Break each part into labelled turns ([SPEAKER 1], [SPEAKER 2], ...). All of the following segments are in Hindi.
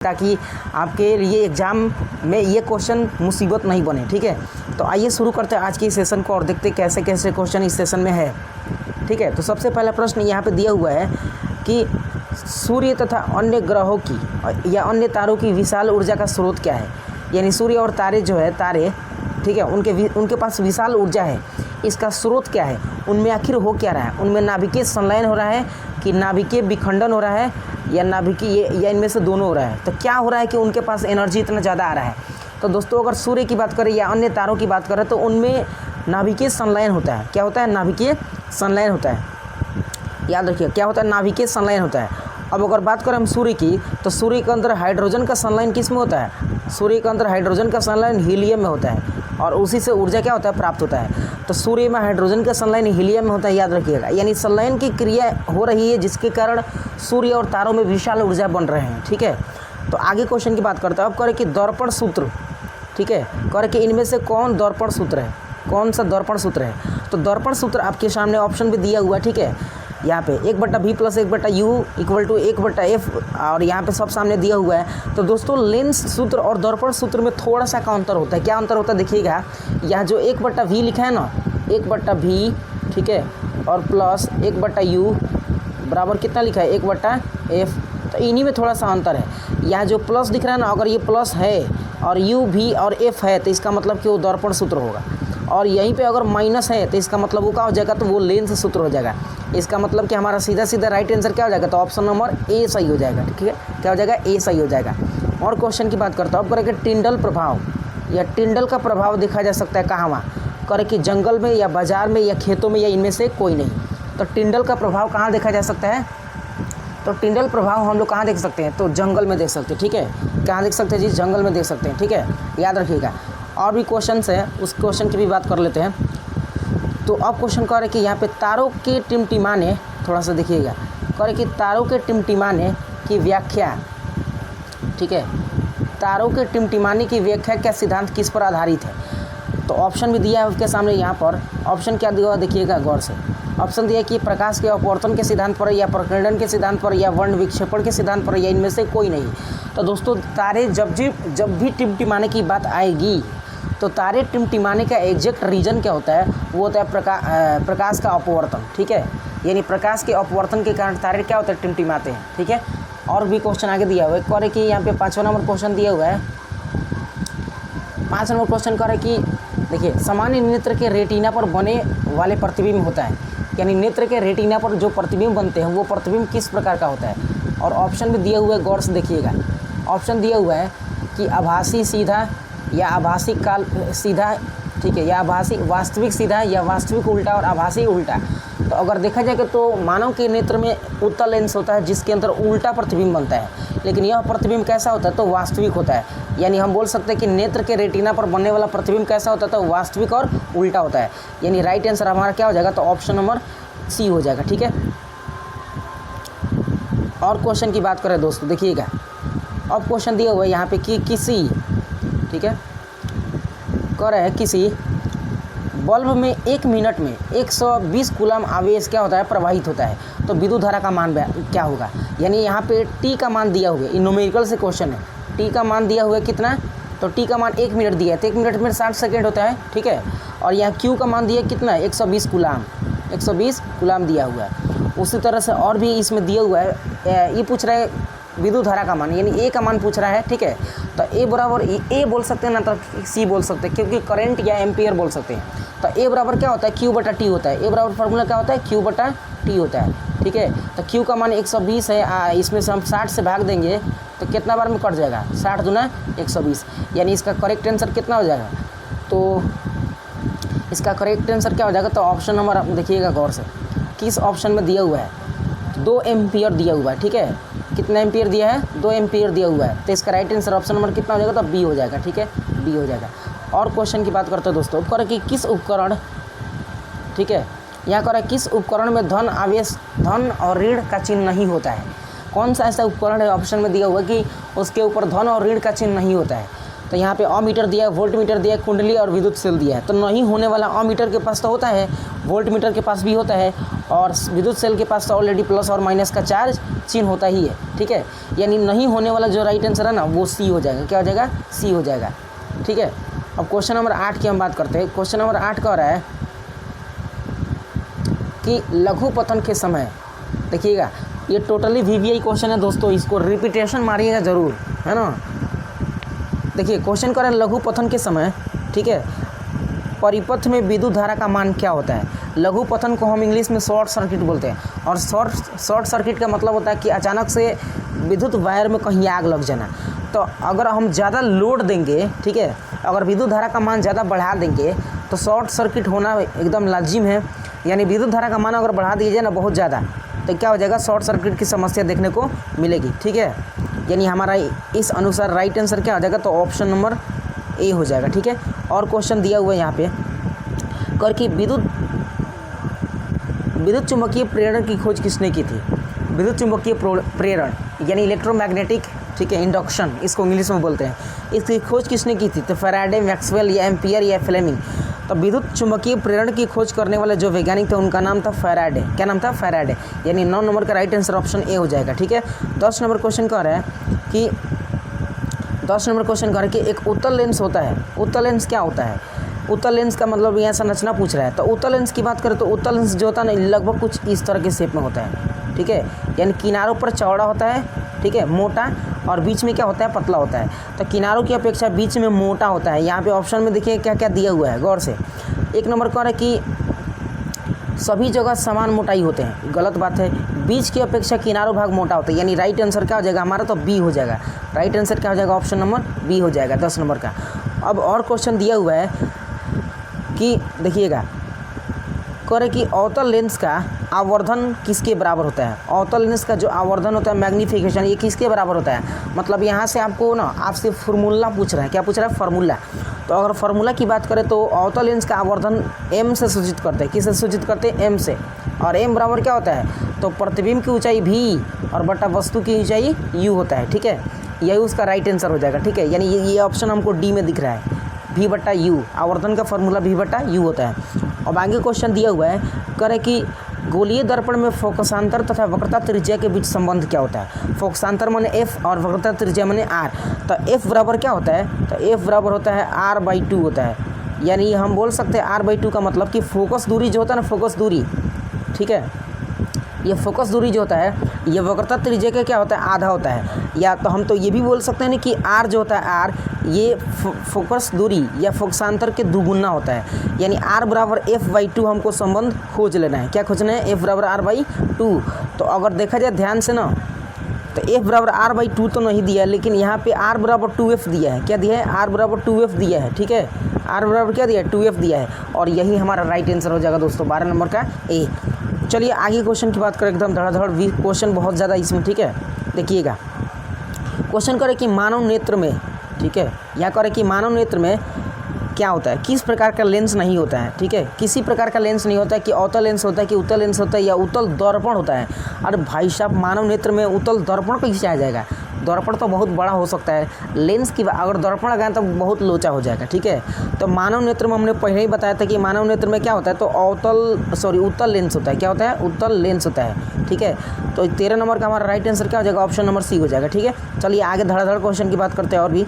[SPEAKER 1] ताकि आपके लिए एग्ज़ाम में ये क्वेश्चन मुसीबत नहीं बने। ठीक है, तो आइए शुरू करते हैं आज के सेशन को और देखते हैं कैसे कैसे क्वेश्चन इस सेशन में है। ठीक है, तो सबसे पहला प्रश्न यहाँ पे दिया हुआ है कि सूर्य तथा अन्य ग्रहों की या अन्य तारों की विशाल ऊर्जा का स्रोत क्या है। यानी सूर्य और तारे जो है तारे, ठीक है, उनके पास विशाल ऊर्जा है, इसका स्रोत क्या है, उनमें आखिर हो क्या रहा है, उनमें नाभिकीय संलयन हो रहा है कि नाभिकीय विखंडन हो रहा है या नाभिकीय या इनमें से दोनों हो रहा है। तो क्या हो रहा है कि उनके पास एनर्जी इतना ज़्यादा आ रहा है। तो दोस्तों अगर सूर्य की बात करें या अन्य तारों की बात करें तो उनमें नाभिकीय संलयन होता है। क्या होता है? नाभिकीय संलयन होता है। याद रखिए क्या होता है? नाभिकीय संलयन होता है। अब अगर बात करें हम सूर्य की, तो सूर्य के अंदर हाइड्रोजन का संलयन किस में होता है? सूर्य के अंदर हाइड्रोजन का संलयन हीलियम में होता है और उसी से ऊर्जा क्या होता है? प्राप्त होता है। तो सूर्य में हाइड्रोजन का संलयन हीलियम में होता है, याद रखिएगा। यानी संलयन की क्रिया हो रही है जिसके कारण सूर्य और तारों में विशाल ऊर्जा बन रहे हैं। ठीक है, तो आगे क्वेश्चन की बात करते हैं। अब करें कि दर्पण सूत्र, ठीक है, करें कि इनमें से कौन दर्पण सूत्र है, कौन सा दर्पण सूत्र है। तो दर्पण सूत्र आपके सामने ऑप्शन भी दिया हुआ है। ठीक है, यहाँ पे 1/v + 1/u = 1/f और यहाँ पे सब सामने दिया हुआ है। तो दोस्तों लेंस सूत्र और दर्पण सूत्र में थोड़ा सा का अंतर होता है। क्या अंतर होता है देखिएगा, यहाँ जो 1/v लिखा है ना, 1/v, ठीक है, और प्लस 1/u बराबर कितना लिखा है? 1/f। तो इन्हीं में थोड़ा सा अंतर है। यहाँ जो प्लस दिख रहा है ना, अगर ये प्लस है और u v और f है तो इसका मतलब कि वो दर्पण सूत्र होगा, और यहीं पे अगर माइनस है तो इसका मतलब वो क्या हो जाएगा? तो वो लेंस सूत्र हो जाएगा। इसका मतलब कि हमारा सीधा सीधा राइट आंसर क्या हो जाएगा? तो ऑप्शन नंबर ए सही हो जाएगा। ठीक है, क्या हो जाएगा? ए सही हो जाएगा। और क्वेश्चन की बात करता हूँ। अब करें कि टिंडल प्रभाव या टिंडल का प्रभाव देखा जा सकता है कहाँ वहाँ? करें कि जंगल में या बाजार में या खेतों में या इनमें से कोई नहीं। तो टिंडल का प्रभाव कहाँ देखा जा सकता है? तो टिंडल प्रभाव हम लोग कहाँ देख सकते हैं? तो जंगल में देख सकते हैं। ठीक है, कहाँ देख सकते हैं जी? जंगल में देख सकते हैं। ठीक है, याद रखिएगा। और भी क्वेश्चन है, उस क्वेश्चन की भी बात कर लेते हैं। तो अब क्वेश्चन कह रहे कि यहाँ पे तारों के टिमटिमाने, थोड़ा सा देखिएगा, कह रहे कि तारों के टिमटिमाने की व्याख्या, ठीक है, तारों के टिमटिमाने की व्याख्या क्या सिद्धांत किस पर आधारित है? तो ऑप्शन भी दिया है उसके सामने। यहाँ पर ऑप्शन क्या दिया हुआ देखिएगा गौर से। ऑप्शन दिया कि प्रकाश के अपवर्तन के सिद्धांत पर या प्रकीर्णन के सिद्धांत पर या वर्ण विक्षेपण के सिद्धांत पर या इनमें से कोई नहीं। तो दोस्तों तारे जब भी टिमटिमाने की बात आएगी तो तारे टिमटिमाने का एग्जैक्ट रीजन क्या होता है? वो होता है प्रकाश का अपवर्तन। ठीक है, यानी प्रकाश के अपवर्तन के कारण तारे क्या होता है? टिमटिमाते हैं। ठीक है, और भी क्वेश्चन आगे दिया हुआ है। कह रहे कि यहाँ पे 5वां नंबर क्वेश्चन दिया हुआ है। 5 नंबर क्वेश्चन कह रहे कि देखिए सामान्य नेत्र के रेटिना पर बने वाले प्रतिबिंब होता है, यानी नेत्र के रेटिना पर जो प्रतिबिंब बनते हैं वो प्रतिबिंब किस प्रकार का होता है? और ऑप्शन भी दिया हुआ है, गौर से देखिएगा। ऑप्शन दिया हुआ है कि आभासी सीधा या आभासी काल सीधा, ठीक है, या आभासी वास्तविक सीधा या वास्तविक उल्टा और आभासी उल्टा। तो अगर देखा जाए तो मानव के नेत्र में उत्तल लेंस होता है जिसके अंदर उल्टा प्रतिबिंब बनता है, लेकिन यह प्रतिबिंब कैसा होता है? तो वास्तविक होता है। यानी हम बोल सकते हैं कि नेत्र के रेटिना पर बनने वाला प्रतिबिंब कैसा होता है? तो वास्तविक और उल्टा होता है। यानी राइट आंसर हमारा क्या हो जाएगा? तो ऑप्शन नंबर सी हो जाएगा। ठीक है, और क्वेश्चन की बात करें दोस्तों देखिएगा। अब क्वेश्चन दिया हुआ है यहाँ पे कि किसी, ठीक है, कह रहे हैं किसी बल्ब में 1 मिनट में 120 कूलम आवेश क्या होता है? प्रवाहित होता है। तो विद्युत धारा का मान क्या होगा? यानी यहाँ पे टी का मान दिया हुआ है, न्यूमेरिकल से क्वेश्चन है। टी का मान दिया हुआ है कितना? तो टी का मान 1 मिनट दिया है, तो 1 मिनट में 60 सेकेंड होता है। ठीक है, और यहाँ क्यू का मान दिया कितना? 120 कूलम, 120 कूलम दिया हुआ है। उसी तरह से और भी इसमें दिया हुआ है। ये पूछ रहा है विद्युत धारा का मान, यानी ए का मान पूछ रहा है। ठीक है, तो ए बराबर ए बोल सकते हैं ना, तो सी बोल सकते हैं, क्योंकि करंट या एम्पियर बोल सकते हैं। तो ए बराबर क्या होता है? Q/T होता है। ए बराबर फार्मूला क्या होता है? Q/T होता है। ठीक है, तो Q का मान 120 है, इसमें से हम 60 से भाग देंगे तो कितना बार में कट जाएगा? 60 दूना 120, यानी इसका करेक्ट आंसर कितना हो जाएगा? तो इसका करेक्ट आंसर क्या हो जाएगा? तो ऑप्शन नंबर आप देखिएगा गौर से, किस ऑप्शन में दिया हुआ है? 2 एम्पियर दिया हुआ है। ठीक है, कितना एम्पियर दिया है? 2 एम्पियर दिया हुआ है। तो इसका राइट आंसर ऑप्शन नंबर कितना हो जाएगा? तो बी हो जाएगा। ठीक है, बी हो जाएगा। और क्वेश्चन की बात करते हैं दोस्तों। करें कि किस उपकरण, ठीक है, यहाँ करें किस उपकरण में धन आवेश, धन और ऋण का चिन्ह नहीं होता है? कौन सा ऐसा उपकरण है? ऑप्शन में दिया हुआ कि उसके ऊपर धन और ऋण का चिन्ह नहीं होता है। तो यहाँ पे अमीटर दिया है, वोल्ट मीटर दिया है, कुंडली और विद्युत सेल दिया है। तो नहीं होने वाला अमीटर के पास तो होता है, वोल्ट मीटर के पास भी होता है, और विद्युत सेल के पास तो ऑलरेडी प्लस और माइनस का चार्ज चिन्ह होता ही है, ठीक है। यानी नहीं होने वाला जो राइट आंसर है ना वो सी हो जाएगा। क्या हो जाएगा? सी हो जाएगा, ठीक है। अब क्वेश्चन नंबर 8 की हम बात करते हैं। क्वेश्चन नंबर 8 कह रहा है कि लघु पतन के समय, देखिएगा ये टोटली वीवीआई क्वेश्चन है दोस्तों, इसको रिपीटेशन मारिएगा ज़रूर, है ना। देखिए क्वेश्चन कर रहे हैं लघु पतन के समय, ठीक है, परिपथ में विद्युत धारा का मान क्या होता है। लघु पतन को हम इंग्लिश में शॉर्ट सर्किट बोलते हैं, और शॉर्ट सर्किट का मतलब होता है कि अचानक से विद्युत वायर में कहीं आग लग जाना। तो अगर हम ज़्यादा लोड देंगे, ठीक है, अगर विद्युत धारा का मान ज़्यादा बढ़ा देंगे तो शॉर्ट सर्किट होना एकदम लाजिम है। यानी विद्युत धारा का मान अगर बढ़ा दीजिए ना बहुत ज़्यादा, तो क्या हो जाएगा? शॉर्ट सर्किट की समस्या देखने को मिलेगी, ठीक है। यानी हमारा इस अनुसार राइट आंसर क्या हो जाएगा? तो ऑप्शन नंबर ए हो जाएगा, ठीक है। और क्वेश्चन दिया हुआ है यहाँ पे कर कि विद्युत चुम्बकीय प्रेरण की खोज किसने की थी। विद्युत चुम्बकीय प्रेरण यानी इलेक्ट्रोमैग्नेटिक, ठीक है, इंडक्शन इसको इंग्लिश में बोलते हैं, इसकी खोज किसने की थी? तो फैराडे, मैक्सवेल या एम्पियर या फ्लेमिंग। तो विद्युत चुम्बकीय प्रेरण की खोज करने वाले जो वैज्ञानिक थे उनका नाम था फैराडे। क्या नाम था? फैराडे। यानी 9 नंबर का राइट आंसर ऑप्शन ए हो जाएगा, ठीक है। 10 नंबर क्वेश्चन कह रहा है कि एक उत्तल लेंस होता है। उत्तल लेंस क्या होता है? उत्तल लेंस का मतलब यहाँ संरचना पूछ रहा है। तो उत्तल लेंस की बात करें तो उत्तल लेंस जो होता है ना लगभग कुछ इस तरह के शेप में होता है, ठीक है। यानी किनारों पर चौड़ा होता है, ठीक है, मोटा, और बीच में क्या होता है? पतला होता है। तो किनारों की अपेक्षा बीच में मोटा होता है। यहाँ पे ऑप्शन में देखिए क्या क्या दिया हुआ है, गौर से। 1 नंबर कह रहा है कि सभी जगह समान मोटाई होते हैं, गलत बात है। बीच की अपेक्षा किनारों भाग मोटा होता है, यानी राइट आंसर क्या हो जाएगा हमारा? तो बी हो जाएगा। राइट आंसर क्या हो जाएगा? ऑप्शन नंबर बी हो जाएगा 10 नंबर का। अब और क्वेश्चन दिया हुआ है कि देखिएगा, कह रहे कि अवतल लेंस का आवर्धन किसके बराबर होता है। अवतल लेंस का जो आवर्धन होता है, मैग्नीफिकेशन, ये किसके बराबर होता है? मतलब यहाँ से आपको ना आपसे फार्मूला पूछ रहा है। क्या पूछ रहा है? फार्मूला। तो अगर फार्मूला की बात करें तो अवतल लेंस का आवर्धन एम से सूचित करते हैं। किससे सूचित करते हैं? एम से। और एम बराबर क्या होता है? तो प्रतिबिंब की ऊंचाई भी और बटा वस्तु की ऊंचाई यू होता है, ठीक है। यही उसका राइट आंसर हो जाएगा, ठीक है। यानी ये ऑप्शन हमको डी में दिख रहा है, भी बटा यू। आवर्धन का फार्मूला भी बटा यू होता है। अब आगे क्वेश्चन दिया हुआ है, करे कि गोलीय दर्पण में फोकसांतर तथा वक्रता त्रिज्या के बीच संबंध क्या होता है। फोकसांतर माने एफ और वक्रता त्रिज्या माने आर। तो एफ बराबर क्या होता है? तो एफ बराबर होता है r/2 होता है। यानी हम बोल सकते हैं r/2 का मतलब कि फोकस दूरी जो होता है ना, फोकस दूरी, ठीक है, ये फोकस दूरी जो होता है ये वक्रता त्रिज्या का क्या होता है? आधा होता है। या तो हम तो ये भी बोल सकते हैं ना कि r जो होता है r ये फोकस दूरी या फोकसांतर के दुगुना होता है। यानी r बराबर f/2 हमको संबंध खोज लेना है। क्या खोजना है? f बराबर r/2। तो अगर देखा जाए ध्यान से ना, तो f बराबर r/2 तो नहीं दिया है, लेकिन यहाँ पे r बराबर 2f दिया है। क्या दिया है? r बराबर 2f दिया है, ठीक है। r बराबर क्या दिया है? 2f दिया है। और यही हमारा राइट आंसर हो जाएगा दोस्तों 12 नंबर का ए। चलिए आगे क्वेश्चन की बात करें, एकदम धड़ाधड़ क्वेश्चन बहुत ज़्यादा इसमें, ठीक है। देखिएगा क्वेश्चन करें कि मानव नेत्र में, ठीक है, यहाँ करें कि मानव नेत्र में क्या होता है, किस प्रकार का लेंस नहीं होता है, ठीक है। किसी प्रकार का लेंस नहीं होता है, कि अवतल लेंस होता है, कि उत्तल लेंस होता है, या उत्तल दर्पण होता है। अरे भाई साहब, मानव नेत्र में उत्तल दर्पण कैसे आ जाएगा? दर्पण तो बहुत बड़ा हो सकता है, लेंस की अगर दर्पण लगाएं तो बहुत लोचा हो जाएगा, ठीक है। तो मानव नेत्र में हमने पहले ही बताया था कि मानव नेत्र में क्या होता है, तो उत्तल लेंस होता है। क्या होता है? उत्तल लेंस होता है, ठीक है। तो 13 नंबर का हमारा राइट आंसर क्या हो जाएगा? ऑप्शन नंबर सी हो जाएगा, ठीक है। चलिए आगे धड़ाधड़ क्वेश्चन की बात करते हैं और भी।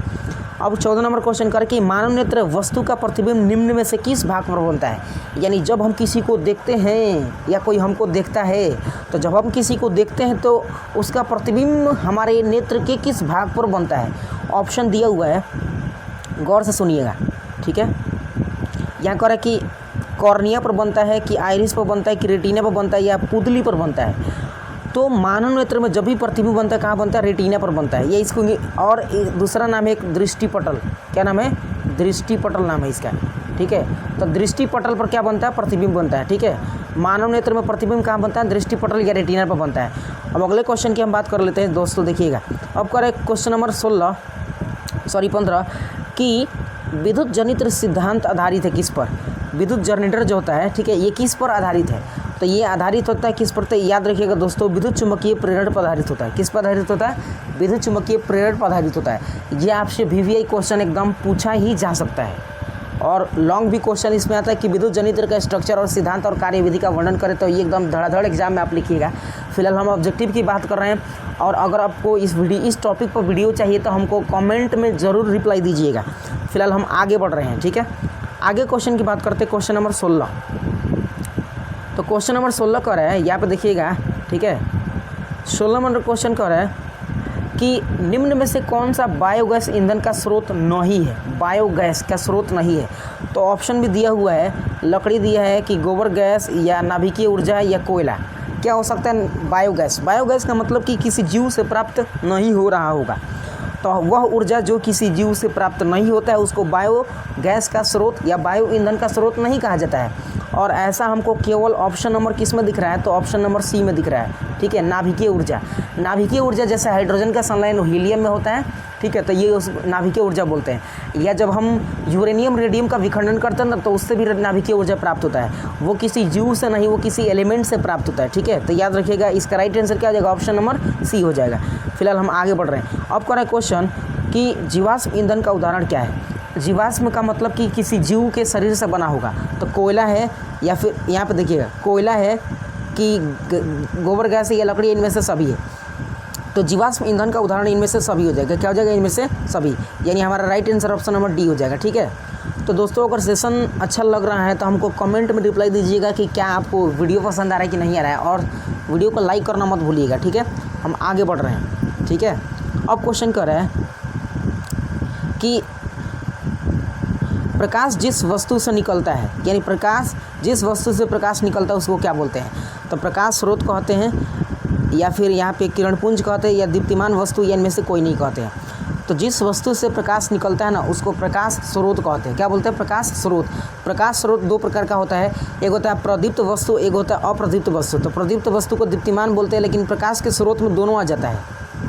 [SPEAKER 1] अब 14 नंबर क्वेश्चन कर कि मानव नेत्र वस्तु का प्रतिबिंब निम्न में से किस भाग पर बनता है। यानी जब हम किसी को देखते हैं या कोई हमको देखता है, तो जब हम किसी को देखते हैं तो उसका प्रतिबिंब हमारे नेत्र के किस भाग पर बनता है। ऑप्शन दिया हुआ है, गौर से सुनिएगा, ठीक है। यहाँ कह रहा है कि कॉर्निया पर बनता है, कि आइरिस पर बनता है, कि रेटिना पर बनता है, या पुतली पर बनता है। तो मानव नेत्र में जब भी प्रतिबिंब बनता है कहाँ बनता है? रेटिना पर बनता है। ये इसको और दूसरा नाम है एक दृष्टिपटल। क्या नाम है? दृष्टिपटल नाम है इसका, ठीक है। तो दृष्टिपटल पर क्या बनता है? प्रतिबिंब बनता है, ठीक है। मानव नेत्र में प्रतिबिंब कहाँ बनता है? दृष्टिपटल या रेटिना पर बनता है। अब अगले क्वेश्चन की हम बात कर लेते हैं दोस्तों, देखिएगा। अब करें क्वेश्चन नंबर 15 कि विद्युत जनित्र सिद्धांत आधारित है किस पर। विद्युत जनरेटर जो होता है, ठीक है, ये किस पर आधारित है? तो ये आधारित होता है किस पर, याद रखिएगा दोस्तों, विद्युत चुम्बकीय प्रेरण पर आधारित होता है। किस पर आधारित होता है? विद्युत चुम्बकीय प्रेरण पर आधारित होता है। ये आपसे VVI क्वेश्चन एकदम पूछा ही जा सकता है, और लॉन्ग भी क्वेश्चन इसमें आता है कि विद्युत जनित्र का स्ट्रक्चर और सिद्धांत और कार्यविधि का वर्णन करें, तो ये एकदम धड़ाधड़ एग्जाम में आप लिखिएगा। फिलहाल हम ऑब्जेक्टिव की बात कर रहे हैं, और अगर आपको इस टॉपिक पर वीडियो चाहिए तो हमको कमेंट में ज़रूर रिप्लाई दीजिएगा। फिलहाल हम आगे बढ़ रहे हैं, ठीक है। आगे क्वेश्चन की बात करते हैं, क्वेश्चन नंबर 16। तो क्वेश्चन नंबर 16 कह रहा है, यहाँ पे देखिएगा, ठीक है। 16 नंबर क्वेश्चन कह रहा है कि निम्न में से कौन सा बायोगैस ईंधन का स्रोत नहीं है? बायोगैस का स्रोत नहीं है। तो ऑप्शन भी दिया हुआ है, लकड़ी दिया है कि गोबर गैस या नाभिकीय ऊर्जा या कोयला। क्या हो सकता है? बायोगैस। बायोगैस का मतलब कि किसी जीव से प्राप्त नहीं हो रहा होगा, तो वह ऊर्जा जो किसी जीव से प्राप्त नहीं होता है उसको बायोगैस का स्रोत या बायो ईंधन का स्रोत नहीं कहा जाता है। और ऐसा हमको केवल ऑप्शन नंबर किस में दिख रहा है? तो ऑप्शन नंबर सी में दिख रहा है, ठीक है। नाभिकीय ऊर्जा। नाभिकीय ऊर्जा जैसे हाइड्रोजन का संलयन हीलियम में होता है, ठीक है, तो ये उस नाभिकीय ऊर्जा बोलते हैं। या जब हम यूरेनियम रेडियम का विखंडन करते हैं ना, तो उससे भी नाभिकीय ऊर्जा प्राप्त होता है। वो किसी जीव से नहीं, वो किसी एलिमेंट से प्राप्त होता है, ठीक है। तो याद रखिएगा, इसका राइट आंसर क्या हो जाएगा? ऑप्शन नंबर सी हो जाएगा। फिलहाल हम आगे बढ़ रहे हैं। अब कर रहे हैं क्वेश्चन कि जीवाश्म ईंधन का उदाहरण क्या है? जीवाश्म का मतलब कि किसी जीव के शरीर से बना होगा, तो कोयला है, या फिर यहाँ पे देखिएगा कोयला है कि गोबर गैस है या लकड़ी, इनमें से सभी है। तो जीवाश्म ईंधन का उदाहरण इनमें से सभी हो जाएगा। क्या हो जाएगा? इनमें से सभी, यानी हमारा right answer option number D हो जाएगा, ठीक है। तो दोस्तों, अगर सेशन अच्छा लग रहा है तो हमको कमेंट में रिप्लाई दीजिएगा कि क्या आपको वीडियो पसंद आ रहा है कि नहीं आ रहा है, और वीडियो को लाइक करना मत भूलिएगा, ठीक है। हम आगे बढ़ रहे हैं, ठीक है। अब क्वेश्चन कर रहा है कि प्रकाश जिस वस्तु से निकलता है, यानी प्रकाश जिस वस्तु से प्रकाश निकलता है उसको क्या बोलते हैं? तो प्रकाश स्रोत कहते हैं, या फिर यहाँ पे किरणपुंज कहते हैं, या दीप्तिमान वस्तु, या इनमें से कोई नहीं कहते हैं। तो जिस वस्तु से प्रकाश निकलता है ना, उसको प्रकाश स्रोत कहते हैं। क्या बोलते हैं? प्रकाश स्रोत। प्रकाश स्रोत दो प्रकार का होता है, एक होता है प्रदीप्त वस्तु, एक होता है अप्रदीप्त वस्तु। तो प्रदीप्त वस्तु को दीप्तिमान बोलते हैं, लेकिन प्रकाश के स्रोत में दोनों आ जाता है,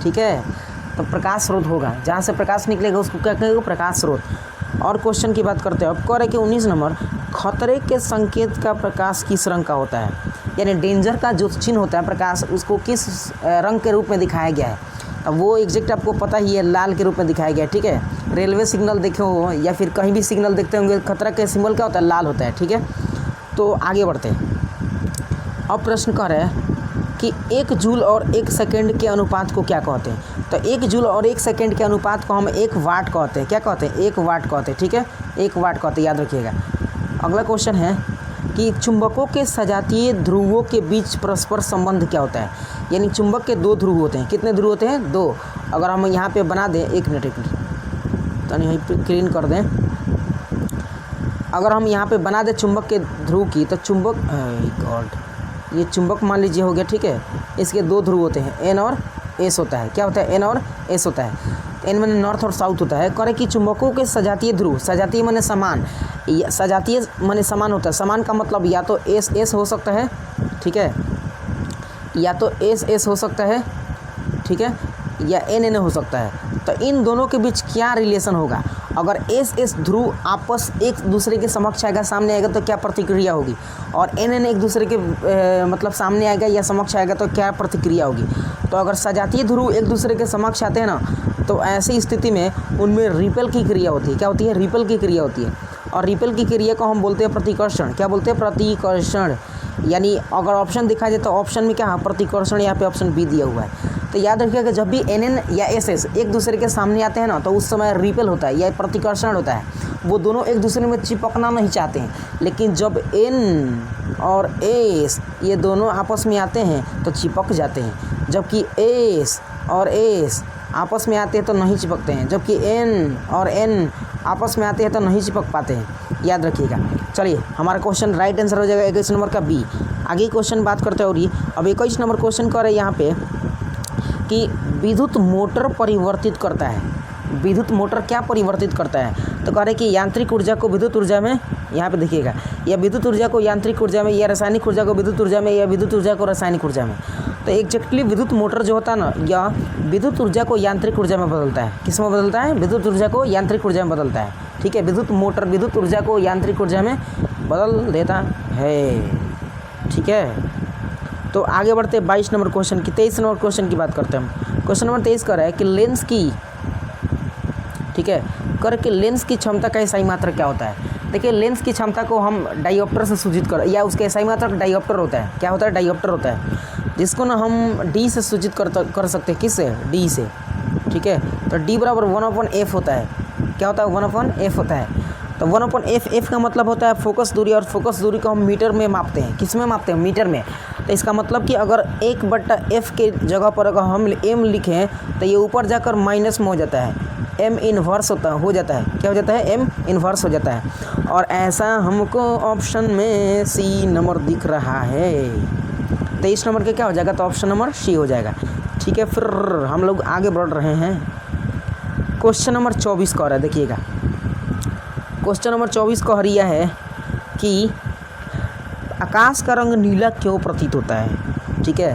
[SPEAKER 1] ठीक है। तो प्रकाश स्रोत होगा, जहाँ से प्रकाश निकलेगा उसको क्या कहेंगे? प्रकाश स्रोत। और क्वेश्चन की बात करते हैं। अब कह रहे कि 19 नंबर, खतरे के संकेत का प्रकाश किस रंग का होता है? यानी डेंजर का जो चिन्ह होता है प्रकाश, उसको किस रंग के रूप में दिखाया गया है? अब वो एग्जैक्ट आपको पता ही है, लाल के रूप में दिखाया गया है, ठीक है। रेलवे सिग्नल देखे हो या फिर कहीं भी सिग्नल देखते होंगे, खतरा के सिंबल क्या होता है? लाल होता है, ठीक है। तो आगे बढ़ते हैं। अब प्रश्न कह रहे हैं कि 1 जूल और 1 सेकेंड के अनुपात को क्या कहते हैं? तो 1 जूल और 1 सेकेंड के अनुपात को हम 1 वाट कहते हैं। क्या कहते हैं? 1 वाट कहते हैं, ठीक है। 1 वाट कहते हैं, याद रखिएगा। अगला क्वेश्चन है कि चुंबकों के सजातीय ध्रुवों के बीच परस्पर संबंध क्या होता है? यानी चुंबक के 2 ध्रुव होते हैं। कितने ध्रुव होते हैं? 2। अगर हम यहाँ पे बना दें, एक मिनट तो यहीं पर क्लीन कर दें। अगर हम यहाँ पे बना दें चुंबक के ध्रुव की, तो चुंबक ये चुंबक मान लीजिए हो गया, ठीक है। इसके 2 ध्रुव होते हैं, एन और एस होता है। क्या होता है? एन और एस होता है। एन माने नॉर्थ और साउथ होता है। करे कि चुंबकों के सजातीय ध्रुव, सजातीय माने समान, सजातीय माने समान होता है। समान का मतलब या तो एस एस हो सकता है, ठीक है, या तो एस एस हो सकता है, ठीक है, या एन एन हो सकता है। तो इन दोनों के बीच क्या रिलेशन होगा? अगर एस एस ध्रुव आपस एक दूसरे के समक्ष आएगा, सामने आएगा, तो क्या प्रतिक्रिया होगी? और एन एन एक दूसरे के मतलब सामने आएगा या समक्ष आएगा, तो क्या प्रतिक्रिया होगी? तो अगर सजातीय ध्रुव एक दूसरे के समक्ष आते हैं ना, तो ऐसी स्थिति में उनमें रिपेल की क्रिया होती है। क्या होती है? रिपेल की क्रिया होती है। और रिपेल की क्रिया को हम बोलते हैं प्रतिकर्षण। क्या बोलते हैं? प्रतिकर्षण। यानी अगर ऑप्शन दिखा जाए तो ऑप्शन में क्या? प्रतिकर्षण। यहाँ पे ऑप्शन बी दिया हुआ है। तो याद रखिएगा, जब भी एन एन या एस एस एक दूसरे के सामने आते हैं ना, तो उस समय रिपेल होता है या प्रतिकर्षण होता है। वो दोनों एक दूसरे में चिपकना नहीं चाहते हैं। लेकिन जब एन और एस ये दोनों आपस में आते हैं तो चिपक जाते हैं, जबकि एस और एस आपस में आते हैं तो नहीं चिपकते हैं, जबकि एन और एन आपस में आते हैं तो नहीं चिपक पाते हैं। याद रखिएगा। चलिए, हमारा क्वेश्चन राइट आंसर हो जाएगा 21 नंबर का बी। आगे क्वेश्चन बात करते हैं। और ये अब 21 नंबर क्वेश्चन कर रहे हैं यहाँ पे कि विद्युत मोटर परिवर्तित करता है। विद्युत मोटर क्या परिवर्तित करता है? तो कह रहे कि यांत्रिक ऊर्जा को विद्युत ऊर्जा में, यहाँ पे देखिएगा, या विद्युत ऊर्जा को यांत्रिक ऊर्जा में, या रासायनिक ऊर्जा को विद्युत ऊर्जा में, या विद्युत ऊर्जा को रासायनिक ऊर्जा में। तो एग्जैक्टली विद्युत मोटर जो होता है ना, या विद्युत ऊर्जा को यांत्रिक ऊर्जा में बदलता है। किस में बदलता है? विद्युत ऊर्जा को यांत्रिक ऊर्जा में बदलता है, ठीक है। विद्युत मोटर विद्युत ऊर्जा को यांत्रिक ऊर्जा में बदल देता है, ठीक है। तो आगे बढ़ते 22 नंबर क्वेश्चन की 23 नंबर क्वेश्चन की बात करते हैं हम। क्वेश्चन नंबर 23 कर रहा है कि लेंस की, ठीक है, कर के लेंस की क्षमता का SI मात्रक क्या होता है। देखिए लेंस की क्षमता को हम डायोप्टर से सूचित कर, या उसके SI मात्रक डायोप्टर होता है। क्या होता है? डायोप्टर होता है, जिसको ना हम D से सूचित कर सकते हैं। किससे? D से, ठीक है। तो D बराबर 1/f होता है। क्या होता है? 1/f होता है। तो 1/f का मतलब होता है फोकस दूरी, और फोकस दूरी को हम मीटर में मापते हैं। किस में मापते हैं? मीटर में। तो इसका मतलब कि अगर 1/f के जगह पर अगर हम m लिखें तो ये ऊपर जाकर माइनस में हो जाता है, m इन्वर्स हो जाता है। क्या हो जाता है? m इन्वर्स हो जाता है। और ऐसा हमको ऑप्शन में C नंबर दिख रहा है। 23 नंबर के क्या हो जाएगा? तो ऑप्शन नंबर C हो जाएगा, ठीक है। फिर हम लोग आगे बढ़ रहे हैं। क्वेश्चन नंबर 24 का हो रहा है, देखिएगा। क्वेश्चन नंबर 24 कह रिया है कि आकाश का रंग नीला क्यों प्रतीत होता है, ठीक है।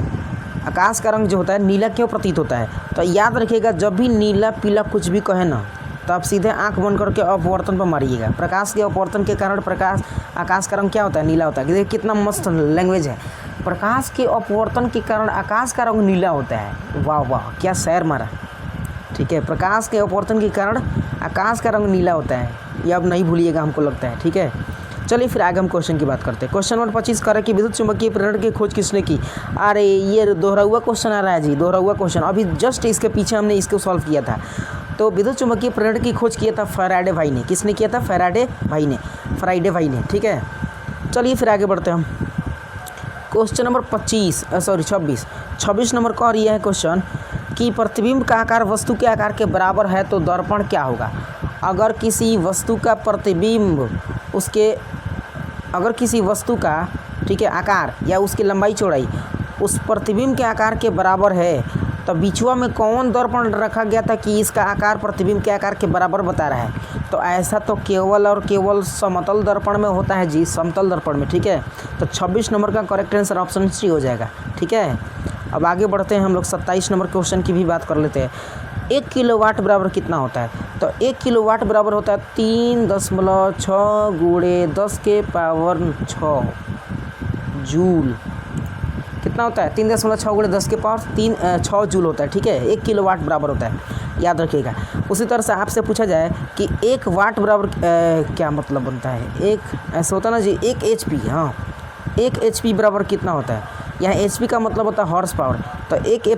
[SPEAKER 1] आकाश का रंग जो होता है नीला क्यों प्रतीत होता है? तो याद रखिएगा, जब भी नीला पीला कुछ भी कहे ना, तो आप सीधे आंख बंद करके अपवर्तन पर मारिएगा। प्रकाश के अपवर्तन के कारण आकाश का रंग क्या होता है? नीला होता है। देखिए कितना मस्त लैंग्वेज है। प्रकाश के अपवर्तन के कारण आकाश का रंग नीला होता है। वाह वाह, क्या शहर मारा, ठीक है। प्रकाश के अपवर्तन के कारण आकाश का रंग नीला होता है, ये अब नहीं भूलिएगा, हमको लगता है, ठीक है। चलिए फिर आगे हम क्वेश्चन की बात करते हैं। क्वेश्चन नंबर 25 कर कि विद्युत चुम्बकीय प्रेरण की खोज किसने की। अरे ये दोहरा हुआ क्वेश्चन आ रहा है जी, दोहरा हुआ क्वेश्चन। अभी जस्ट इसके पीछे हमने इसको सॉल्व किया था। तो विद्युत चुम्बकीय प्रेरण की खोज किया था फैराडे भाई ने। किसने किया था? फैराडे भाई ने, ठीक है। चलिए फिर आगे बढ़ते हैं हम। क्वेश्चन नंबर 26 नंबर का और यह है क्वेश्चन कि प्रतिबिंब का आकार वस्तु के आकार के बराबर है तो दर्पण क्या होगा। अगर किसी वस्तु का प्रतिबिंब ठीक है आकार या उसकी लंबाई चौड़ाई उस प्रतिबिंब के आकार के बराबर है, तो बीचवा में कौन दर्पण रखा गया था कि इसका आकार प्रतिबिंब के आकार के बराबर बता रहा है। तो ऐसा तो केवल और केवल समतल दर्पण में होता है जी, समतल दर्पण में, ठीक है। तो 26 नंबर का करेक्ट आंसर ऑप्शन C हो जाएगा, ठीक है। अब आगे बढ़ते हैं हम लोग 27 नंबर क्वेश्चन की भी बात कर लेते हैं। 1 किलोवाट बराबर कितना होता है। तो 1 किलोवाट बराबर होता है 3.6 गुणे 10 के पावर 6 जूल। कितना होता है? 3.6 गुणे 10 के पावर 6 जूल होता है, ठीक है। 1 किलोवाट बराबर होता है, याद रखिएगा। उसी तरह से आपसे पूछा जाए कि 1 वाट बराबर क्या मतलब बनता है। एक ऐसा होता है ना जी, 1 HP, हाँ 1 HP बराबर कितना होता है। यहाँ HP का मतलब होता है हॉर्स पावर। तो 1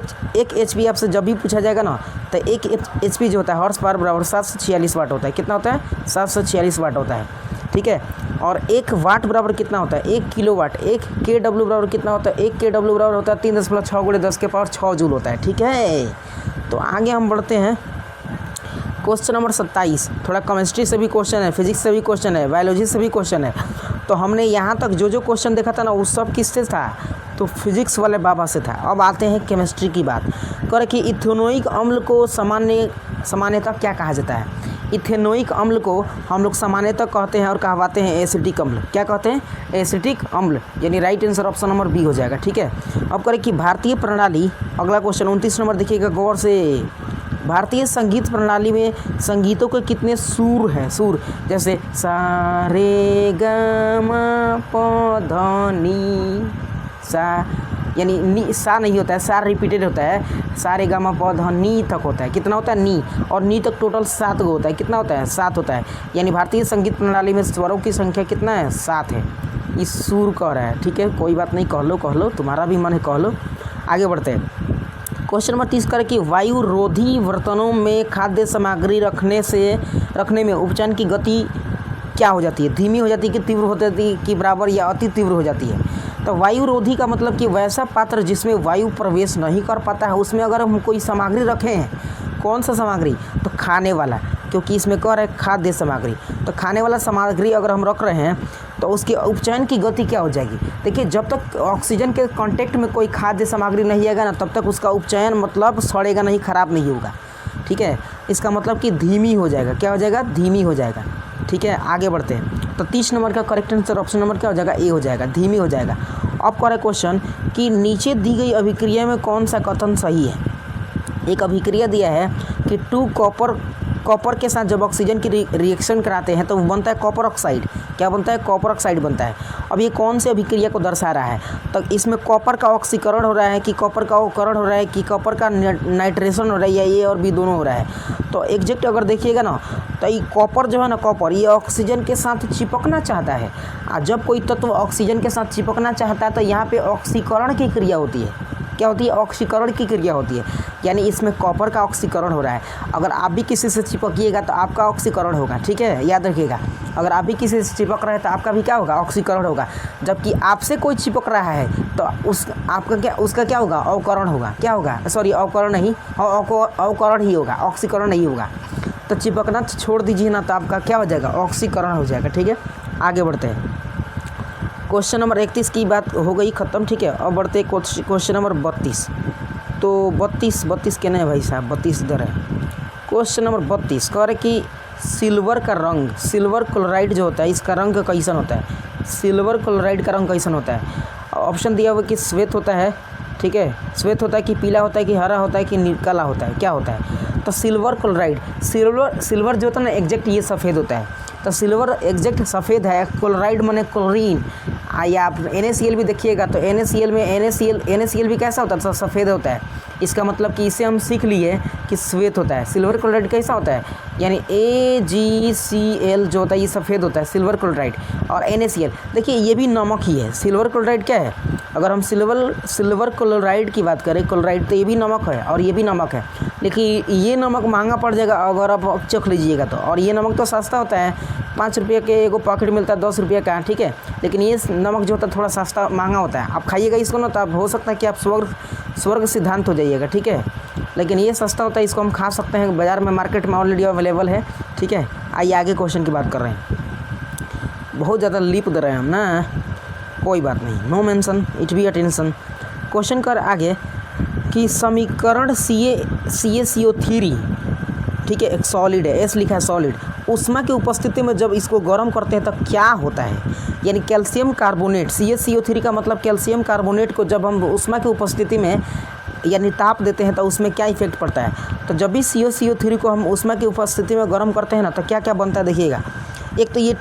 [SPEAKER 1] HP आपसे जब भी पूछा जाएगा ना, तो 1 HP जो होता है हॉर्स पावर बराबर 746 वाट होता है। कितना होता है? 746 वाट होता है, ठीक है। और 1 वाट बराबर कितना होता है? 1 किलोवाट। 1 kW बराबर कितना होता है? 1 kW बराबर होता है 3.6 गुणे 10 के पावर 6 जूल होता है, ठीक है। तो आगे हम बढ़ते हैं। क्वेश्चन नंबर 27 थोड़ा केमिस्ट्री से भी क्वेश्चन है, फिजिक्स से भी क्वेश्चन है, बायोलॉजी से भी क्वेश्चन है। तो हमने यहाँ तक जो क्वेश्चन देखा था ना, वो सब किससे था? तो फिजिक्स वाले बाबा से था। अब आते हैं केमिस्ट्री की बात कर कि इथेनोइक अम्ल को सामान्यतः क्या कहा जाता है। इथेनोइक अम्ल को हम लोग सामान्यतः कहते हैं और कहवाते हैं एसिटिक अम्ल। क्या कहते हैं? एसिटिक अम्ल, यानी right answer option number B हो जाएगा, ठीक है। अब करें कि भारतीय प्रणाली, अगला क्वेश्चन 29 नंबर देखिएगा गौर से। भारतीय संगीत प्रणाली में संगीतों के कितने सुर हैं? सुर जैसे सा रे ग म प ध नी सा, यानी नी सा नहीं होता है, सा रिपीटेड होता है। सा रे गा मा प ध नी तक होता है। कितना होता है? नी। और नी तक टोटल 7 गो होता है। कितना होता है? 7 होता है। यानी भारतीय संगीत प्रणाली में स्वरों की संख्या कितना है? 7 है। इस सुर कह रहा है, ठीक है। कोई बात नहीं, कह लो, तुम्हारा भी मन है, कह लो। आगे बढ़ते हैं। क्वेश्चन नंबर 30 कर कि वायु रोधी बर्तनों में खाद्य सामग्री रखने में उपचान की गति क्या हो जाती है? धीमी हो जाती है कि तीव्र हो जाती है कि बराबर या अति तीव्र हो जाती है? तो वायु रोधी का मतलब कि वैसा पात्र जिसमें वायु प्रवेश नहीं कर पाता है, उसमें अगर हम कोई सामग्री रखें हैं, कौन सा सामग्री? तो खाने वाला, क्योंकि इसमें कह रहा है खाद्य सामग्री। तो खाने वाला सामग्री अगर हम रख रहे हैं तो उसके उपचयन की गति क्या हो जाएगी? देखिए जब तक ऑक्सीजन के कांटेक्ट में कोई खाद्य सामग्री नहीं आएगा ना, तब तक उसका उपचयन मतलब सड़ेगा नहीं, खराब नहीं होगा, ठीक है। इसका मतलब कि धीमी हो जाएगा। क्या हो जाएगा? धीमी हो जाएगा, ठीक है। आगे बढ़ते हैं। तो 30 नंबर का करेक्ट आंसर ऑप्शन नंबर क्या हो जाएगा? A हो जाएगा, धीमी हो जाएगा। अब कह रहा है क्वेश्चन कि नीचे दी गई अभिक्रिया में कौन सा कथन सही है। एक अभिक्रिया दिया है कि 2 कॉपर कॉपर के साथ जब ऑक्सीजन की रिएक्शन कराते हैं तो वो बनता है कॉपर ऑक्साइड। क्या बनता है? कॉपर ऑक्साइड बनता है। अब ये कौन से अभिक्रिया को दर्शा रहा है? तो इसमें कॉपर का ऑक्सीकरण हो रहा है कि कॉपर का ऑक्सीकरण हो रहा है कि कॉपर का नाइट्रेशन हो रहा है, या ए और बी दोनों हो रहा है। तो एग्जैक्ट अगर देखिएगा ना तो ये कॉपर जो है ना, कॉपर ये ऑक्सीजन के साथ चिपकना चाहता है। और जब कोई तत्व ऑक्सीजन के साथ चिपकना चाहता है तो यहाँ पे ऑक्सीकरण की क्रिया होती है। क्या होती है? ऑक्सीकरण की क्रिया होती है, यानी इसमें कॉपर का ऑक्सीकरण हो रहा है। अगर आप भी किसी से चिपकिएगा तो आपका ऑक्सीकरण होगा, ठीक है, याद रखिएगा। अगर आप भी किसी से चिपक रहे हैं तो आपका भी क्या होगा? ऑक्सीकरण होगा। जबकि आपसे कोई चिपक रहा है तो उसका क्या होगा? अवकरण होगा। क्या होगा? सॉरी, अवकरण नहीं, अवकरण ही होगा, ऑक्सीकरण नहीं होगा। तो चिपकना छोड़ दीजिए ना, तो आपका क्या हो जाएगा? ऑक्सीकरण हो जाएगा। ठीक है, आगे बढ़ते हैं। क्वेश्चन नंबर 31 की बात हो गई ख़त्म, ठीक है। अब बढ़ते क्वेश्चन नंबर 32। तो 32 के नहीं भाई साहब, 32 इधर है। क्वेश्चन नंबर 32 कह रहे कि सिल्वर का रंग, सिल्वर क्लोराइड जो होता है इसका रंग कैसन होता है? सिल्वर क्लोराइड का रंग कैसन होता है? ऑप्शन दिया हुआ कि श्वेत होता है, ठीक है, श्वेत होता है कि पीला होता है कि हरा होता है कि काला होता है, क्या होता है? तो सिल्वर क्लोराइड, सिल्वर जो होता है ना एग्जैक्ट ये सफ़ेद होता है। तो सिल्वर एग्जैक्ट सफ़ेद है, क्लोराइड माने क्लोरीन। या आप NaCl भी देखिएगा तो NaCl भी कैसा होता है? सफ़ेद होता है। इसका मतलब कि इसे हम सीख लिए कि श्वेत होता है। सिल्वर क्लोराइड कैसा होता है? यानी AgCl जो होता है ये सफ़ेद होता है, सिल्वर क्लोराइड। और NaCl देखिए ये भी नमक ही है। सिल्वर क्लोराइड क्या है? अगर हम सिल्वर क्लोराइड की बात करें, क्लोराइड, तो ये भी नमक है और ये भी नमक है। लेकिन ये नमक महंगा पड़ जाएगा अगर आप चख लीजिएगा तो। और ये नमक तो सस्ता होता है, 5 रुपये के एगो पैकेट मिलता है, 10 रुपये का, ठीक है। लेकिन ये नमक जो होता है थोड़ा सस्ता महंगा होता है। आप खाइएगा इसको ना तो आप हो सकता है कि आप स्वर्ग सिद्धांत हो जाइएगा, ठीक है। लेकिन ये सस्ता होता है, इसको हम खा सकते हैं, बाज़ार में मार्केट में ऑलरेडी अवेलेबल है, ठीक है। आइए आगे क्वेश्चन की बात कर रहे हैं। बहुत ज़्यादा लीप दे रहे हैं हम ना, कोई बात नहीं, no mention, it be attention. Question कर आगे कि समीकरण CaCO3, ठीक है, एक सॉलिड है, एस लिखा है सॉलिड, उष्मा की उपस्थिति में जब इसको गर्म करते हैं तो क्या होता है? यानी कैल्शियम कार्बोनेट, CaCO3 का मतलब कैल्शियम कार्बोनेट को जब हम उष्मा की उपस्थिति में यानी ताप देते हैं तो उसमें क्या इफेक्ट पड़ता है? तो जब भी CaCO3 को हम उष्मा की उपस्थिति में गर्म करते हैं ना तो क्या क्या बनता है देखिएगा। एक तो ये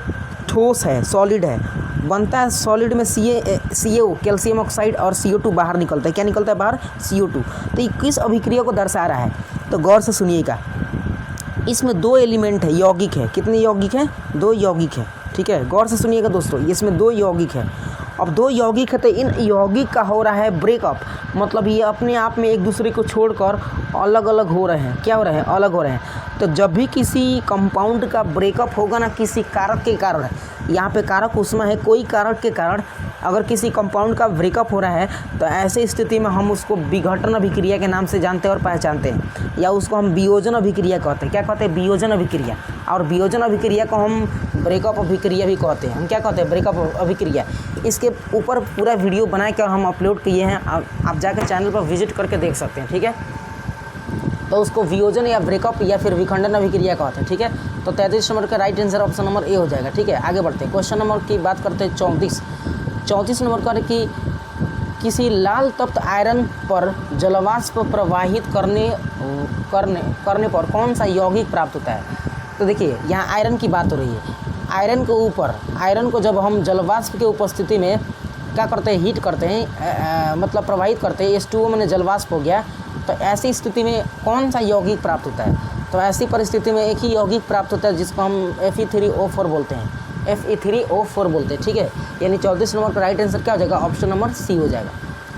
[SPEAKER 1] ठोस है, सॉलिड है, बनता है सॉलिड में CO कैल्शियम ऑक्साइड और CO2 बाहर निकलता है। क्या निकलता है बाहर? CO2। तो ये किस अभिक्रिया को दर्शा रहा है? तो गौर से सुनिएगा। इसमें 2 एलिमेंट है, यौगिक है। कितने यौगिक हैं? 2 यौगिक है, ठीक है। गौर से सुनिएगा दोस्तों, इसमें 2 यौगिक है। अब 2 यौगिक है तो इन यौगिक का हो रहा है ब्रेकअप, मतलब ये अपने आप में एक दूसरे को छोड़कर अलग अलग हो रहे हैं। क्या हो रहे हैं? अलग हो रहे हैं। तो जब भी किसी कंपाउंड का ब्रेकअप होगा ना किसी कारक के कारण, यहाँ पे कारक उष्मा है, कोई कारक के कारण अगर किसी कंपाउंड का ब्रेकअप हो रहा है तो ऐसे स्थिति में हम उसको विघटन अभिक्रिया के नाम से जानते हैं और पहचानते हैं, या उसको हम वियोजन अभिक्रिया कहते हैं। क्या कहते हैं? वियोजन अभिक्रिया। और वियोजन अभिक्रिया को हम ब्रेकअप अभिक्रिया भी कहते हैं। हम क्या कहते हैं? ब्रेकअप अभिक्रिया। इसके ऊपर पूरा वीडियो बना के और हम अपलोड किए हैं, आप जाकर चैनल पर विजिट करके देख सकते हैं, ठीक है। तो उसको वियोजन या ब्रेकअप या फिर विखंडन अभिक्रिया कहते हैं, ठीक है। तो 33 नंबर का right answer option number A हो जाएगा, ठीक है। आगे बढ़ते हैं। क्वेश्चन नंबर की बात करते हैं 34 नंबर का कि किसी लाल तप्त आयरन पर जलवाष्प प्रवाहित करने पर कौन सा यौगिक प्राप्त होता है? तो देखिए यहाँ आयरन की बात हो रही है। आयरन के ऊपर, आयरन को जब हम जलवाष्प की उपस्थिति में क्या करते हैं? हीट करते हैं, मतलब प्रवाहित करते हैं, H2O मैंने जलवाष्प हो गया। तो ऐसी स्थिति में कौन सा यौगिक प्राप्त होता है? तो ऐसी परिस्थिति में एक ही यौगिक प्राप्त होता है जिसको हम Fe3O4 बोलते हैं, Fe3O4 बोलते हैं, ठीक है। यानी 34 नंबर का राइट आंसर क्या हो जाएगा? ऑप्शन नंबर सी हो जाएगा।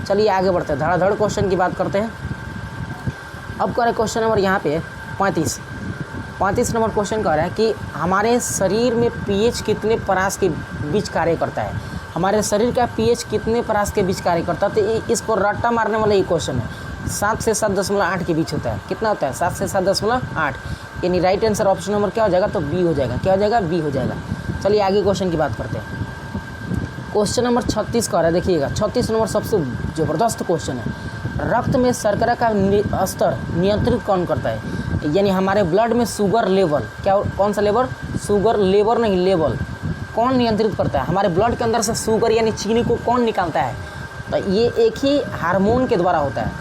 [SPEAKER 1] चलिए आगे बढ़ते हैं, धड़ाधड़ क्वेश्चन की बात करते हैं। अब करें क्वेश्चन नंबर यहाँ पे 35 नंबर क्वेश्चन कह रहा है कि हमारे शरीर में pH कितने परास के बीच कार्य करता है? हमारे शरीर का pH कितने परास के बीच कार्य करता है? तो इसको रट्टा मारने वाला ये क्वेश्चन है। 7 से 7.8 के बीच होता है। कितना होता है? 7 से 7.8। यानी राइट आंसर ऑप्शन नंबर क्या हो जाएगा? तो बी हो जाएगा। क्या हो जाएगा? बी हो जाएगा। चलिए आगे क्वेश्चन की बात करते हैं। क्वेश्चन नंबर 36 कह रहा है, देखिएगा 36 नंबर सबसे ज़बरदस्त क्वेश्चन है। रक्त में शर्करा का स्तर नियंत्रित कौन करता है? यानी हमारे ब्लड में शुगर लेवल, क्या कौन सा लेवल? शुगर लेवल नहीं, लेवल कौन नियंत्रित करता है? हमारे ब्लड के अंदर से शुगर यानी चीनी को कौन निकालता है? तो ये एक ही हार्मोन के द्वारा होता है,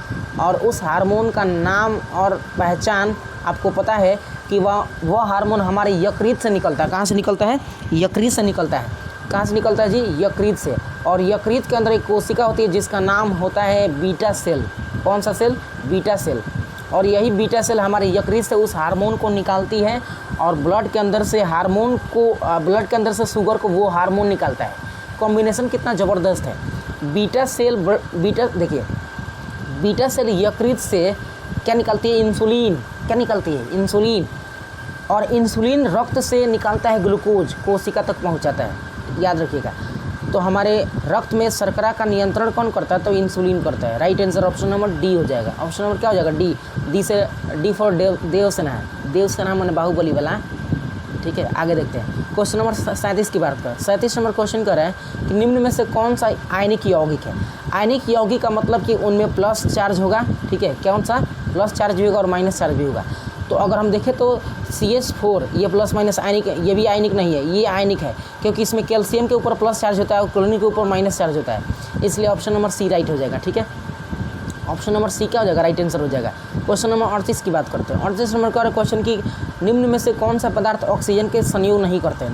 [SPEAKER 1] और उस हार्मोन का नाम और पहचान आपको पता है कि वह हार्मोन हमारे यकृत से निकलता है। कहाँ से निकलता है? यकृत से निकलता है। कहाँ से निकलता है जी? यकृत से। और यकृत के अंदर एक कोशिका होती है जिसका नाम होता है बीटा सेल। कौन सा सेल? Beta cell. और यही बीटा सेल हमारे यकृत से उस हार्मोन को निकालती है और ब्लड के अंदर से ब्लड के अंदर से शुगर को वो हार्मोन निकालता है। कॉम्बिनेशन कितना ज़बरदस्त है। बीटा सेल यकृत से क्या निकालती है? इंसुलिन। क्या निकालती है? इंसुलिन। और इंसुलिन रक्त से निकालता है ग्लूकोज, कोशिका तक पहुंचाता है, याद रखिएगा। तो हमारे रक्त में शर्करा का नियंत्रण कौन करता है? तो इंसुलिन करता है। Right answer option number D हो जाएगा। ऑप्शन नंबर क्या हो जाएगा? डी फॉर देवसेना है। देवसेना मैंने बाहुबली वाला, ठीक है। आगे देखते हैं क्वेश्चन नंबर 37 की बात कर। 37 नंबर क्वेश्चन कर रहा है कि निम्न में से कौन सा आयनिक यौगिक है? आयनिक यौगिक का मतलब कि उनमें प्लस चार्ज होगा, ठीक है। कौन सा? प्लस चार्ज भी होगा और माइनस चार्ज भी होगा। तो अगर हम देखें तो CH4 ये प्लस माइनस आयनिक है, ये भी आयनिक नहीं है, ये आयनिक है क्योंकि इसमें कैल्शियम के ऊपर प्लस चार्ज होता है और क्लोरीन के ऊपर माइनस चार्ज होता है, इसलिए ऑप्शन नंबर सी राइट हो जाएगा, ठीक है। ऑप्शन नंबर सी क्या हो जाएगा? राइट आंसर हो जाएगा। क्वेश्चन नंबर 38 की बात करते हैं। 38 नंबर का क्वेश्चन की निम्न में से कौन सा पदार्थ ऑक्सीजन के संयोग नहीं करता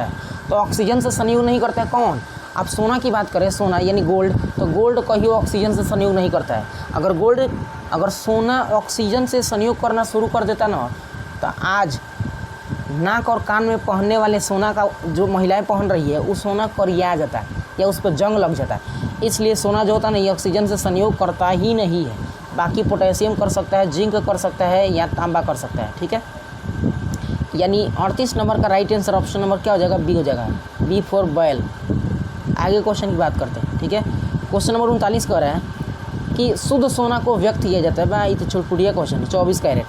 [SPEAKER 1] है? तो ऑक्सीजन से संयोग नहीं करता है कौन? आप सोना की बात करें, सोना यानी गोल्ड, तो गोल्ड कहीं ऑक्सीजन से संयोग नहीं करता है। अगर सोना ऑक्सीजन से संयोग करना शुरू कर देता ना, तो आज नाक और कान में पहनने वाले सोना का जो महिलाएं पहन रही है, उस सोना करिया जाता है या उस पर जंग लग जाता है। इसलिए सोना जो होता है ना, ये ऑक्सीजन से संयोग करता ही नहीं है। बाकी पोटेशियम कर सकता है, जिंक कर सकता है या तांबा कर सकता है, ठीक है। यानी 38 नंबर का राइट आंसर ऑप्शन नंबर क्या हो जाएगा? बी हो जाएगा। बी फॉर बैल। आगे क्वेश्चन की बात करते हैं, ठीक है। क्वेश्चन नंबर 39 कह रहा है कि शुद्ध सोना को व्यक्त किया जाता है। भाई तो चुटपुटिया क्वेश्चन है। 24 कैरेट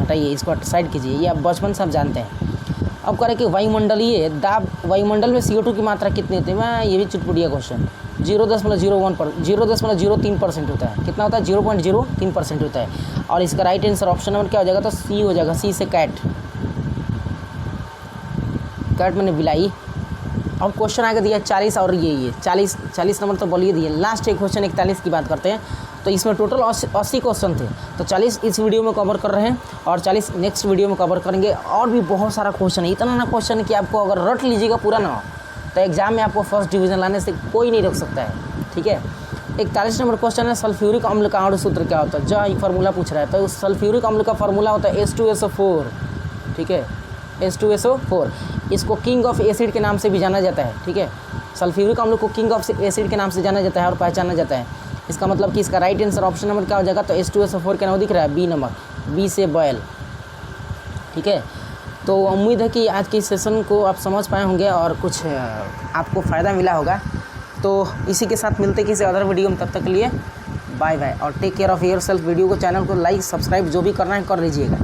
[SPEAKER 1] हटाइए, इसको साइड कीजिए, ये आप बचपन से आप जानते हैं। अब कह रहे कि वायुमंडलीय दाब, वायुमंडल में CO2 की मात्रा कितनी होती है? मैं ये भी चुटपुटिया क्वेश्चन। 0.03% होता है। कितना होता है? 0.03% होता है। और इसका राइट आंसर ऑप्शन नंबर क्या हो जाएगा? तो सी हो जाएगा। सी से कैट मैंने बिलाई। अब क्वेश्चन आगे दिया 40 और ये 40 नंबर तो बोलिए दिए। लास्ट एक क्वेश्चन 41 की बात करते हैं। तो इसमें टोटल 80 क्वेश्चन थे, तो 40 इस वीडियो में कवर कर रहे हैं और 40 नेक्स्ट वीडियो में कवर करेंगे। और भी बहुत सारा क्वेश्चन है, इतना ना क्वेश्चन है कि आपको अगर रट लीजिएगा पूरा ना तो एग्जाम में आपको फर्स्ट डिवीज़न लाने से कोई नहीं रोक सकता है, ठीक है। 41 नंबर क्वेश्चन है, सल्फ्यूरिक अम्ल का आणविक सूत्र क्या होता है? जो ये फार्मूला पूछ रहा है, तो सल्फ्यूरिक अम्ल का फार्मूला होता है H2SO4, ठीक है। H2SO4 इसको किंग ऑफ एसिड के नाम से भी जाना जाता है, ठीक है। सल्फ्यूरिक अम्ल को किंग ऑफ एसिड के नाम से जाना जाता है और पहचाना जाता है। इसका मतलब कि इसका राइट आंसर ऑप्शन नंबर क्या हो जाएगा? तो H2SO4 का नाम दिख रहा है बी नंबर, बी से बैल, ठीक है। तो उम्मीद है कि आज के सेशन को आप समझ पाए होंगे और कुछ आपको फ़ायदा मिला होगा। तो इसी के साथ मिलते किसी अदर वीडियो में, तब तक के लिए बाय बाय और take care of your self. Video को, चैनल को लाइक सब्सक्राइब जो भी करना है कर लीजिएगा।